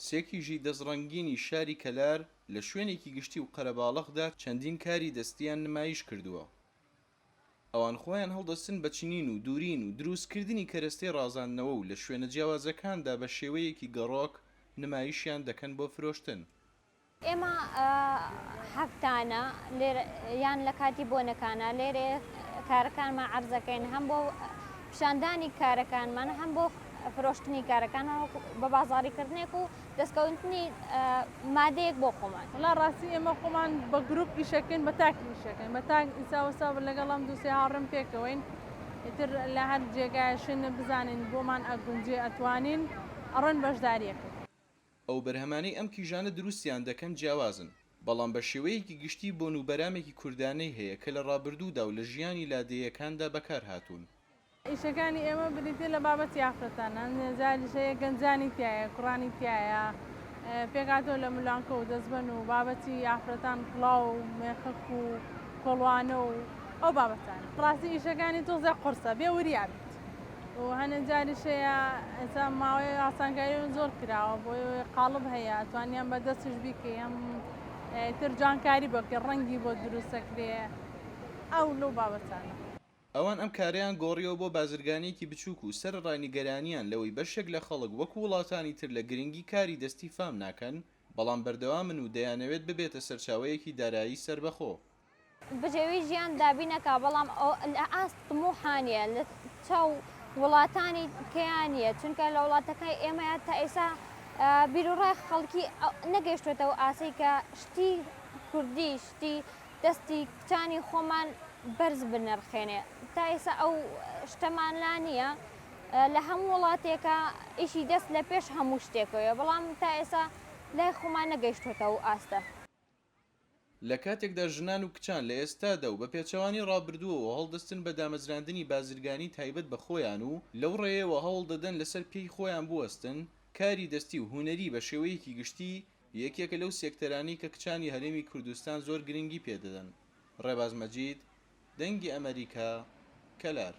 سێکیژی دەستڕەنگینی شاری کەلار لە شوێنێکی گشتی و قەرەباڵغدا چەندین کاری دەستیان نمایش کردووە. ئەوان خۆیان هەڵدەستن بە چنین و دوورین و دروستکردنی کەرەستەی ڕازاندنەوە و لە شوێنە جیاوازەکاندا بە شێوەیەکی گەڕۆک نمایشیان دەکەن بۆ فرۆشتن. ئێمە هەفتانە یان لە کاتی بۆنەکانە لێرێ کارەکانمان عەرزەکەین، هەم بۆ پیشاندانی کارەکانمان هەم بۆ فرۆشتنی کارەکان بە بازاڕیکردنێک و دەستکەوتنی مادەیەک بۆ خۆمان. وڵا ڕاستی ئێمە خۆمان بە گروپ ئیشەکەین، بە تاک ئیشەکەین، بە تاک ئیساوەسا لەگەڵام دووسێ هاوڕێم پێکەوەین، ئیتر لە هەر جێگای شوێنە بزانین بۆمان ئەگونجێ ئەتوانین ئەڕۆن بەشداریەکەین. ئەو بەرهەمانەی ئەم کیژانە دروستیان دەکەن جیاوازن، بەڵام بە شێوەیەکی گشتی بۆ نوبەرامێکی کوردانەی هەیە کە لە ڕابردوودا و لە ژیانی لادەیەکاندا بەکار هاتوون. ئیشەکانی ئێمە بریتێ لە بابەتی یافرەتانە، نێزاریشەیە گەنجانی تایە، کوڕانی تایە، پێکاتەوە لە مولانکە و دەستبەن و بابەتی یافرەتان کڵاو و مێخەک و کۆڵوانە و ئەو بابەتان. ڕاستی ئیشەکانی تۆزە قورسە بێ وریابێت و هەنێک جاریشەیە ئێستا ماوەی ئاسانکاری زۆر کراوە بۆی قاڵب هەیە ئەتوانیان بە دەستش بیکەی، ئەم تر جوانکاری بکە ڕەنگی بۆ دروستەکرێ ئەو لەو بابەتانە. ئەوان ئەم کاریان گۆڕیەوە بۆ بازرگانێکی بچووک و سەرڕای نیگەرانیان لەوەی بەشێک لە خەڵک وەکو وڵاتانی تر لە گرنگی کاری دەستی فام ناکەن، بەڵام بەردەوامن و دەیانەوێت ببێتە سەرچاوەیەکی دارایی سەربەخۆ. بەجێوی ژیان دابینەکە، بەڵام لە ئاست طموحانیە لە چاو وڵاتانی کەیانە، چونکە لە وڵاتەکەی ئێمە تا ئێستا بیرروڕای خەڵکی نەگەیشتێتەوە ئاسەی کە شتی کوردی، شتی دەستی کچانی خۆمان بەرز بنرخێنێ. تا ئێستا ئەو شتەمانلا نییە، لە هەموو وڵاتێکە ئیشی دەست لە پێش هەموو شتێکەوە، بەڵام تا ئێستا لای خۆمان نەگەیشتێتەوە ئاستە. لە کاتێکدا ژنان و کچان لە ئێستادا و بە پێچەوانی ڕابردووەوە هەڵدەستن بە دامەزراندنی بازرگانی تایبەت بە خۆیان و لەو ڕێیەوە هەوڵ دەدەن لەسەر پێی خۆیان بوەستن، کاری دەستی و هونەری بە شێوەیەکی گشتی یەکێکە لەو سێکتەرانی کە کچانی هەرێمی کوردستان زۆر گرنگی پێدەدەن. ڕێباز مەجید، دەنگی ئەمریکا، کەلار.